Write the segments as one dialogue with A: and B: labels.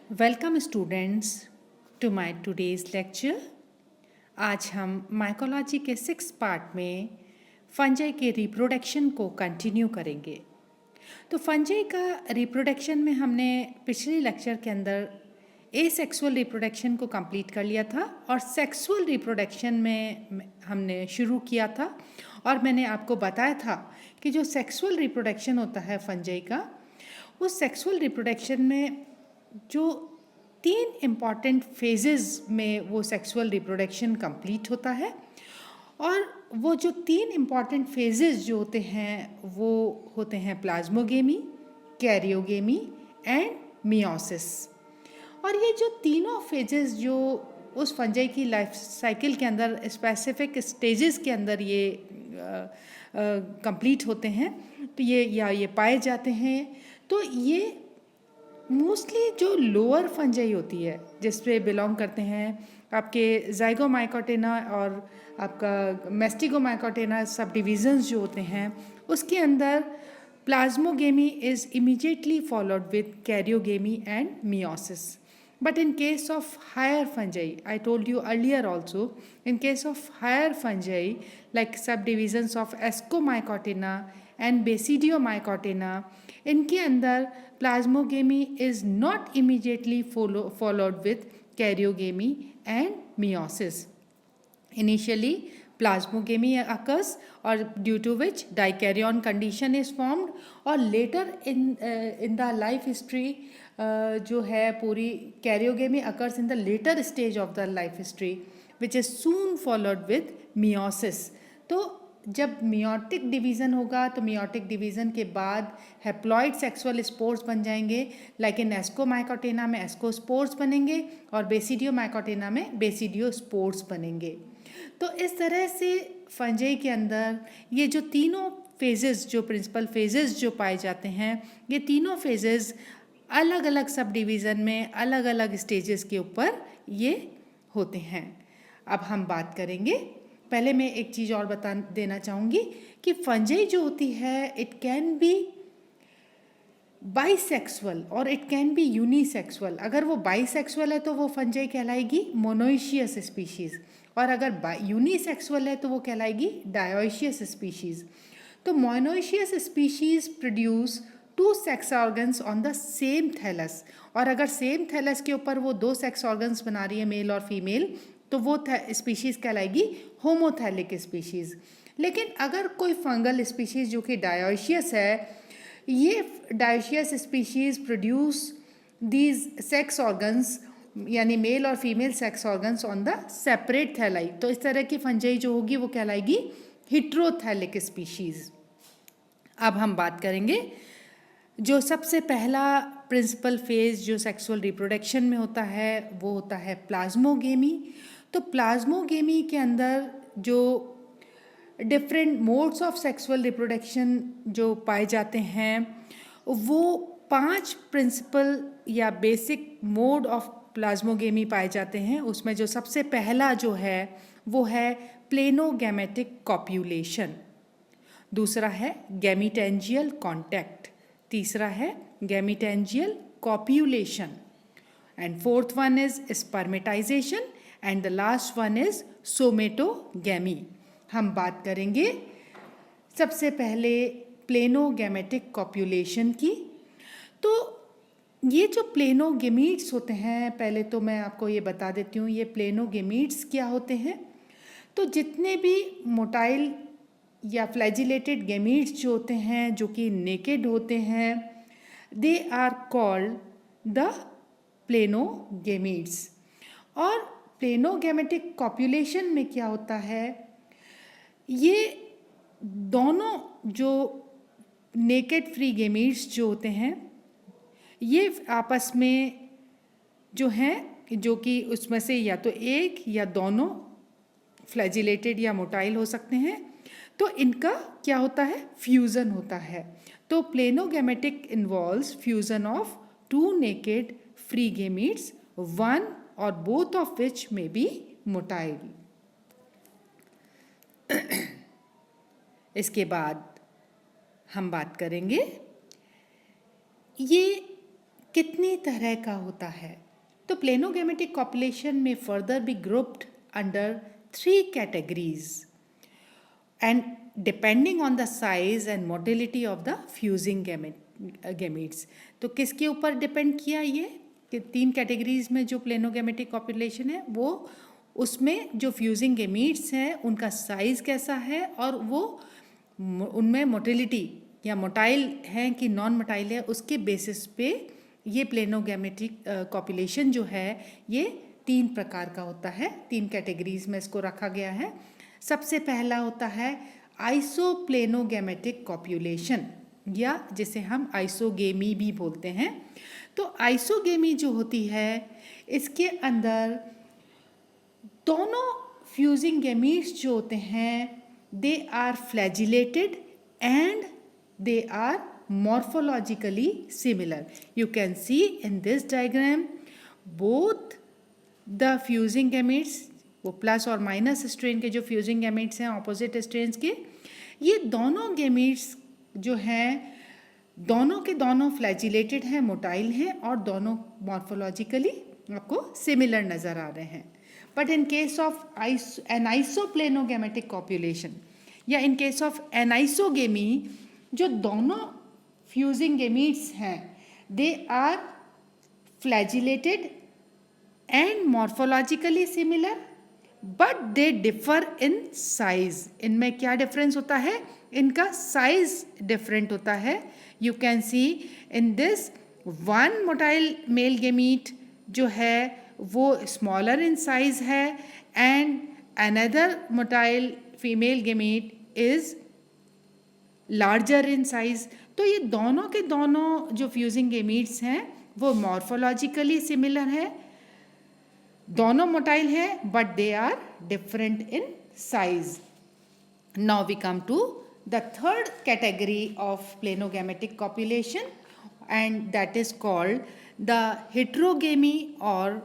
A: Welcome students to my today's lecture. आज हम mycology के 6 पार्ट में फंजाई के रिप्रोडक्शन को कंटिन्यू करेंगे। तो फंजाई का रिप्रोडक्शन में हमने पिछले लेक्चर के अंदर एसेक्सुअल रिप्रोडक्शन को कंप्लीट कर लिया था और सेक्सुअल रिप्रोडक्शन में हमने शुरू किया था। और मैंने आपको बताया था कि जो सेक्सुअल रिप्रोडक्शन होता है फंजाई का, उस सेक्सुअल रिप्रोडक्शन में जो 3 इम्पॉर्टेंट फेजेस में वो सेक्सुअल रिप्रोडक्शन कंप्लीट होता है। और वो जो 3 इम्पॉर्टेंट फेजेस जो होते हैं वो होते हैं प्लाज्मोगेमी, कैरियोगेमी एंड मियोसिस। और ये जो तीनों फेजेस जो उस फंजाई की लाइफ साइकिल के अंदर स्पेसिफिक स्टेजेस के अंदर ये कंप्लीट होते हैं, तो ये पाए जाते हैं। तो ये मोस्टली जो लोअर फंजाई होती है जिसपे बिलोंग करते हैं आपके जाइगोमाइकोटेना और आपका मेस्टिगोमाइकोटेना सब डिविजन्स जो होते हैं, उसके अंदर plasmogamy is immediately followed with karyogamy and meiosis. But in case of higher fungi, I told you earlier also, in case of higher fungi like subdivisions of Ascomycotina and Basidiomycotina, इनके अंदर plasmogamy is not immediately followed with karyogamy and meiosis. Initially, plasmogamy occurs, or due to which dikaryon condition is formed, और later in the life history जो है पूरी karyogamy occurs in the later stage of the life history, which is soon followed with meiosis. तो जब meiotic division होगा तो meiotic division के बाद हेप्लॉइड सेक्सुअल स्पोर्स बन जाएंगे, लाइक इन एस्कोमाइकोटेना में एस्कोस्पोर्स बनेंगे और बेसिडियोमाइकोटेना में बेसिडियोस्पोर्स बनेंगे। तो इस तरह से फंजाई के अंदर ये जो तीनों फेजेस, जो प्रिंसिपल फेजेस जो पाए जाते हैं, ये तीनों फेजेस अलग अलग सब डिवीज़न में अलग अलग स्टेजेस के ऊपर ये होते हैं। अब हम बात करेंगे, पहले मैं एक चीज़ और बता देना चाहूँगी कि फंजाई जो होती है इट कैन बी बाइसेक्सुअल और इट कैन बी यूनिसेक्सुअल। अगर वो बाइसेक्सुअल है तो वो फंजाई कहलाएगी मोनोइशियस स्पीशीज़, और अगर यूनिसेक्सुअल है तो वो कहलाएगी डायोइशियस स्पीशीज़। तो monoecious species produce 2 sex organs on the same thallus, और अगर सेम थैलस के ऊपर वो 2 सेक्स ऑर्गन्स बना रही है, मेल और फीमेल, तो वो स्पीशीज़ कहलाएगी होमोथैलिक स्पीशीज़। लेकिन अगर कोई फंगल स्पीशीज़ जो कि डायोइशियस है, ये dioecious species produce these sex organs, यानी मेल और female sex organs on the separate thalli, तो इस तरह की फंजाई जो होगी वो कहलाएगी हिट्रोथैलिक स्पीशीज़। अब हम बात करेंगे जो सबसे पहला प्रिंसिपल फेज जो सेक्सुअल रिप्रोडक्शन में होता है वो होता है प्लाज्मोगेमी। तो प्लाज्मोगेमी के अंदर जो different modes of sexual reproduction जो पाए जाते हैं वो 5 प्रिंसिपल या बेसिक मोड ऑफ प्लाज्मोगेमी पाए जाते हैं। उसमें जो सबसे पहला जो है वो है प्लेनोगैमेटिक कॉप्यूलेशन, दूसरा है गैमीटेंजियल कॉन्टैक्ट, तीसरा है gametangial copulation, and fourth one is spermatisation, and the last one is somatogamy. हम बात करेंगे सबसे पहले प्लेनोगैमेटिक कॉप्यूलेशन की। तो ये जो प्लेनोगेमीट्स होते हैं, पहले तो मैं आपको ये बता देती हूँ ये प्लेनोगेमीट्स क्या होते हैं। तो जितने भी मोटाइल या फ्लैजिलेटेड गेमीट्स जो होते हैं जो कि नेकेड होते हैं, दे आर कॉल्ड द प्लेनोगेमीट्स। और प्लेनोगैमेटिक कॉप्यूलेशन में क्या होता है, ये दोनों जो नेकेड फ्री गेमीट्स जो होते हैं ये आपस में जो हैं, जो कि उसमें से या तो एक या दोनों फ्लैजिलेटेड या मोटाइल हो सकते हैं, तो इनका क्या होता है, फ्यूज़न होता है। तो planogametic involves fusion of 2 naked free gametes, one or both of which may be motile. इसके बाद हम बात करेंगे ये कितनी तरह का होता है? तो प्लेनोगेमेटिक कॉपुलेशन में further be grouped under 3 categories and depending on the size and motility of the fusing gametes. तो किसके ऊपर डिपेंड किया ये कि 3 कैटेगरीज में जो प्लेनोगेमेटिक कॉपुलेशन है वो उसमें जो फ्यूजिंग गेमीट्स हैं उनका साइज कैसा है और वो उनमें मोटिलिटी या मोटाइल है कि नॉन मोटाइल है उसके बेसिस पे ये प्लेनोगेमेटिक कॉपुलेशन जो है ये 3 प्रकार का होता है, 3 कैटेगरीज में इसको रखा गया है। सबसे पहला होता है आइसोप्लेनोगेमेटिक कॉपुलेशन या जिसे हम आइसोगेमी भी बोलते हैं। तो आइसोगेमी जो होती है इसके अंदर दोनों फ्यूजिंग गेमीट्स जो होते हैं they are flagellated and they are morphologically similar. You can see in this diagram both the fusing gametes, वो प्लस और माइनस स्ट्रेन के जो फ्यूजिंग गैमेट्स हैं ऑपोजिट स्ट्रेन्स के, ये दोनों गैमेट्स जो हैं दोनों के दोनों फ्लैजिलेटेड हैं, मोटाइल हैं और दोनों मॉर्फोलॉजिकली आपको सिमिलर नज़र आ रहे हैं। But in case of an isoplanogametic copulation या इन केस ऑफ एनाइसोगेमी जो दोनों फ्यूजिंग गैमेट्स हैं they are flagellated and morphologically similar but they differ in size. इनमें क्या डिफरेंस होता है? इनका साइज डिफरेंट होता है। You can C in this one motile male gamete जो है वो स्मॉलर इन साइज है and another motile female gamete is larger in size. तो ये दोनों के दोनों जो फ्यूजिंग गेमीट्स हैं वो मॉर्फोलॉजिकली सिमिलर है, दोनों मोटाइल हैं but they are different in size. Now we come to the third category of planogametic copulation and that is called the heterogamy or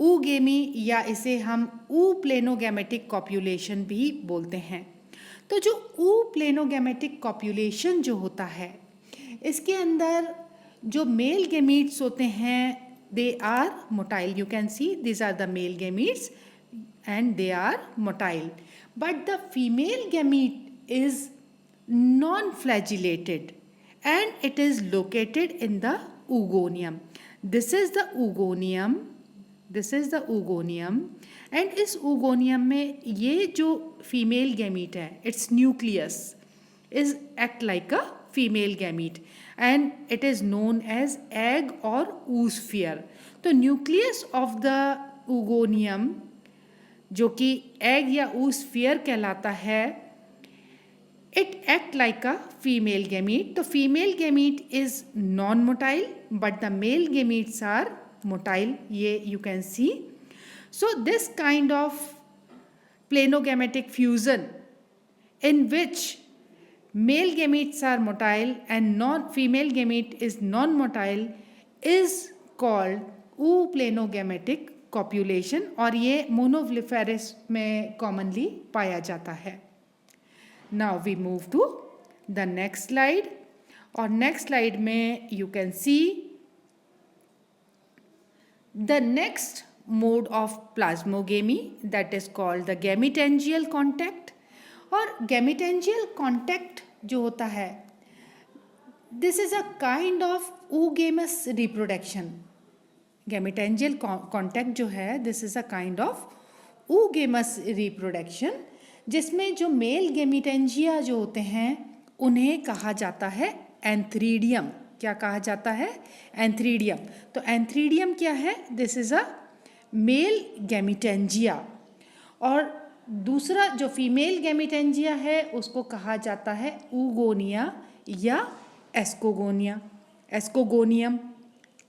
A: oogamy या इसे हम ऊ प्लेनोगेमेटिक कॉपुलेशन भी बोलते हैं। तो जो ऊ प्लेनोगेमेटिक कॉपुलेशन जो होता है इसके अंदर जो मेल गेमीट्स होते हैं they are motile. You can see these are the male gametes and they are motile. But the female gamete is non-flagellated and it is located in the oogonium. This is the oogonium. This is the oogonium. And इस oogonium में ये जो female gamete है its nucleus is act like a female gamete and it is known as egg or oosphere. तो nucleus of the oogonium जो कि egg या oosphere कहलाता है it act like a female gamete. तो female gamete is non motile but the male gametes are motile, ये you can see. So this kind of planogametic fusion in which male gametes are motile and female gamete is non-motile is called ooplanogametic copulation और ये मोनोविविपेरस में commonly पाया जाता है। Now we move to the next slide और next slide में you can see the next mode of plasmogamy that is called the gametangial contact। और गैमेटेंजियल contact जो होता है this is a kind of oogamous reproduction. Gametangial contact जो है this is a kind of oogamous reproduction जिसमें जो mail gametangia जो होते हैं उन्हें कहा जाता है एंथ्रीडियम। क्या कहा जाता है? एंथ्रीडियम। तो एंथ्रीडियम क्या है? This is a male gametangia और दूसरा जो फीमेल गैमेटेंजिया है उसको कहा जाता है ऊगोनिया या एस्कोगोनिया, एस्कोगोनियम।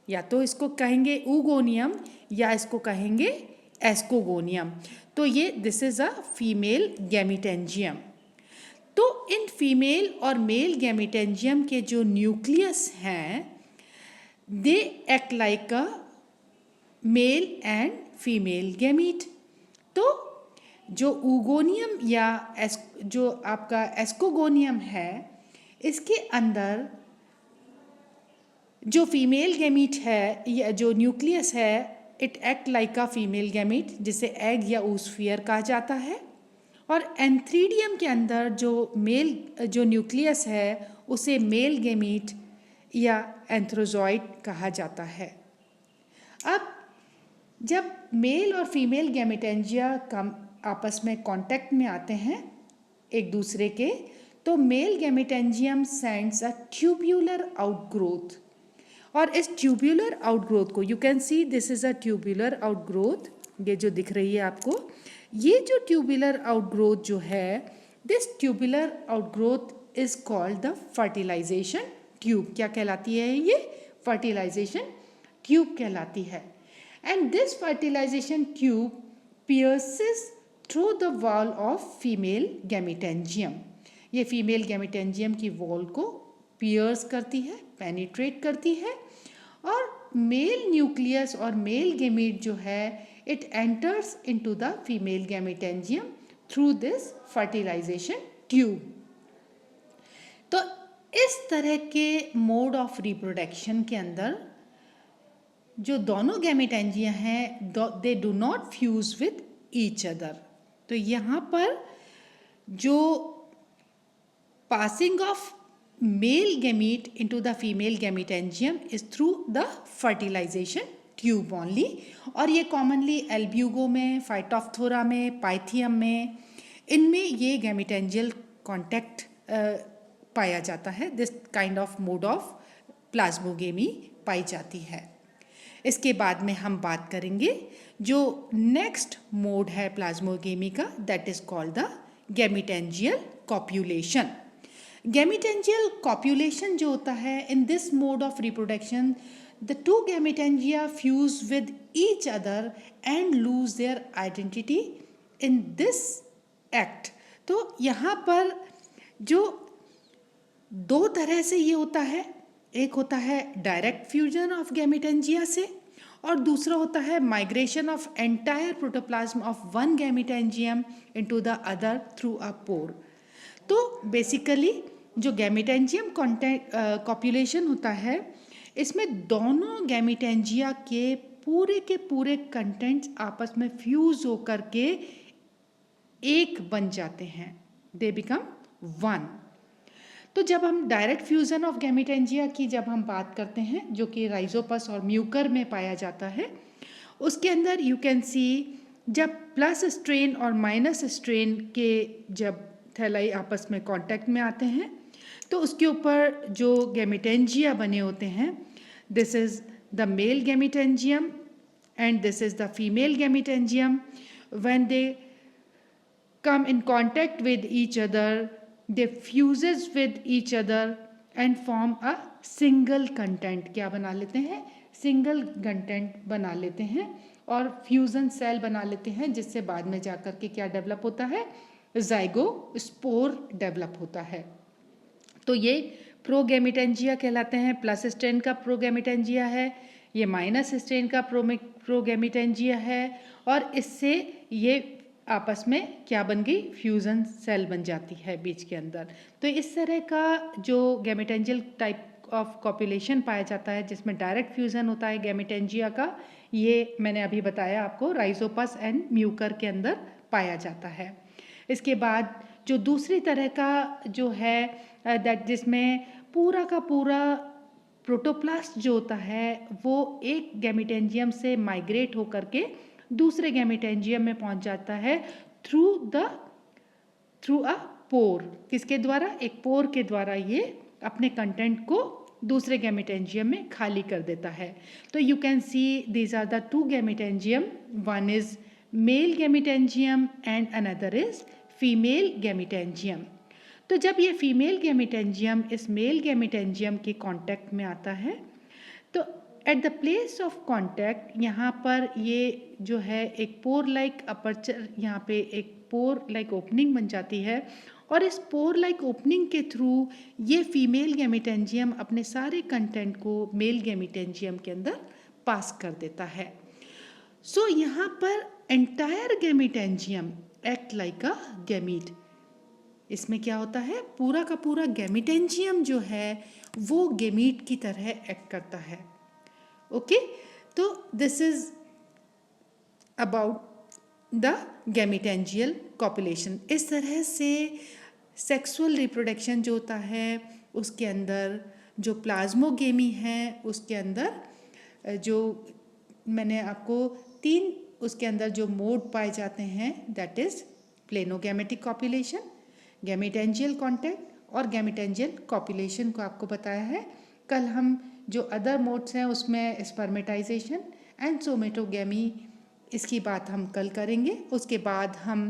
A: या तो इसको कहेंगे ऊगोनियम या इसको कहेंगे एस्कोगोनियम। तो ये this is a female gametangium. तो इन फीमेल और मेल गैमेटेंजियम के जो न्यूक्लियस हैं they act like a male and female gamete. तो जो ऊगोनियम या जो आपका एस्कोगोनियम है इसके अंदर जो फीमेल गैमीट है या जो न्यूक्लियस है, it act like a female gamete, जिसे एग या oosphere कहा जाता है। और एंथ्रीडियम के अंदर जो न्यूक्लियस है उसे मेल गैमीट या एंथ्रोजॉइड कहा जाता है। अब जब मेल और फीमेल गैमेटेंजिया आपस में कांटेक्ट में आते हैं एक दूसरे के, तो male gametangium sends a tubular outgrowth. और इस ट्यूब्यूलर आउटग्रोथ को, you can see this is a tubular outgrowth, ये जो दिख रही है आपको, ये जो ट्यूब्यूलर आउटग्रोथ जो है, this tubular outgrowth is called the fertilisation tube. क्या कहलाती है ये? फर्टिलाइजेशन ट्यूब कहलाती है। And this fertilisation tube pierces through the wall of female gametangium। ये फीमेल गैमेटेंजियम की वॉल को पियर्स करती है, पेनिट्रेट करती है, और मेल न्यूक्लियस और मेल गैमीट जो है, it enters into the female gametangium through this fertilisation tube. तो इस तरह के मोड ऑफ रिप्रोडक्शन के अंदर जो दोनों गैमेटेंजिया हैं, they do not fuse with each other. तो यहाँ पर जो passing of male gamete into the female gametangium is through the fertilisation tube only. और ये कॉमनली एल्ब्यूगो में, फाइटोप्थोरा में, पाइथियम में, इनमें ये गैमेटेंजियल कॉन्टैक्ट पाया जाता है। This kind of mode of plasmogamy पाई जाती है। इसके बाद में हम बात करेंगे जो नेक्स्ट मोड है प्लाज्मोगेमी का, दैट इज कॉल्ड द गैमेटेंजियल कॉप्यूलेशन। गैमेटेंजियल कॉप्यूलेशन जो होता है, in this mode of reproduction the two gametangia fuse with each other and lose their identity in this act. तो यहाँ पर जो दो तरह से ये होता है, एक होता है डायरेक्ट फ्यूजन ऑफ गैमेटेंजिया से, और दूसरा होता है migration of entire protoplasm of one gametangium into the other through a pore. तो बेसिकली जो गैमेटेंजियम कॉप्यूलेशन होता है, इसमें दोनों गैमेटेंजिया के पूरे कंटेंट्स आपस में फ्यूज होकर के एक बन जाते हैं, दे बिकम वन। तो जब हम डायरेक्ट फ्यूजन ऑफ गैमेटेंजिया की जब हम बात करते हैं, जो कि राइजोपस और म्यूकर में पाया जाता है, उसके अंदर यू कैन सी जब प्लस स्ट्रेन और माइनस स्ट्रेन के जब थैलाई आपस में कांटेक्ट में आते हैं, तो उसके ऊपर जो गैमेटेंजिया बने होते हैं, this is the male gametangium and this is the female gametangium. When they come in contact with each other, they fuses with each other and form a single content। क्या बना लेते हैं? सिंगल कंटेंट बना लेते हैं और fusion cell बना लेते हैं, जिससे बाद में जाकर के क्या डेवलप होता है? ज़ाइगोस्पोर डेवलप होता है। तो ये प्रोगैमेटेंजिया कहलाते हैं। प्लस स्ट्रेन का प्रोगैमेटेंजिया है, ये माइनस स्ट्रेन का प्रोगैमेटेंजिया है, और इससे ये आपस में क्या बन गई? फ्यूजन सेल बन जाती है बीच के अंदर। तो इस तरह का जो गैमेटेंजियल टाइप ऑफ कॉपुलेशन पाया जाता है, जिसमें डायरेक्ट फ्यूजन होता है गैमेटेंजिया का, ये मैंने अभी बताया आपको, राइजोपस एंड म्यूकर के अंदर पाया जाता है। इसके बाद जो दूसरी तरह का जो है दैट जिसमें पूरा का पूरा प्रोटोप्लास्ट जो होता है वो एक गैमेटेंजियम से माइग्रेट होकर के दूसरे गैमेटेंजियम में पहुंच जाता है थ्रू अ पोर। किसके द्वारा? एक पोर के द्वारा ये अपने कंटेंट को दूसरे गैमेटेंजियम में खाली कर देता है। तो you can see these are the two gametangium, one is male gametangium and another is female gametangium. तो जब ये फीमेल गैमेटेंजियम इस मेल गैमेटेंजियम के कांटेक्ट में आता है, तो at the place of contact यहाँ पर ये जो है एक पोर लाइक अपर्चर, यहाँ पे एक पोर लाइक ओपनिंग बन जाती है, और इस पोर लाइक ओपनिंग के थ्रू ये फीमेल गैमेटेंजियम अपने सारे कंटेंट को मेल गैमेटेंजियम के अंदर पास कर देता है। सो यहाँ पर entire gametangium act like a gamete. इसमें क्या होता है, पूरा का पूरा गैमिटेंजियम जो है वो गेमीट की तरह एक्ट करता है। ओके, तो this is about the gametangial copulation. इस तरह से सेक्सुअल रिप्रोडक्शन जो होता है उसके अंदर जो प्लाज्मोगेमी है उसके अंदर जो मैंने आपको 3 उसके अंदर जो मोड पाए जाते हैं, that is प्लेनोगैमेटिक copulation, gametangial contact और गैमिटेंजियल कॉपुलेशन को आपको बताया है। कल हम जो अदर मोड्स हैं उसमें स्पर्मेटाइजेशन एंड सोमेटोगेमी, इसकी बात हम कल करेंगे। उसके बाद हम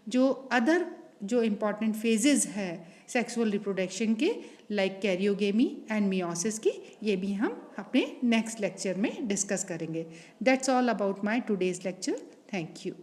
A: जो अदर जो इम्पॉर्टेंट फेजेस है सेक्सुअल रिप्रोडक्शन के, लाइक कैरियोगेमी एंड मियोसिस की, ये भी हम अपने नेक्स्ट लेक्चर में डिस्कस करेंगे। That's all about my today's lecture. Thank you.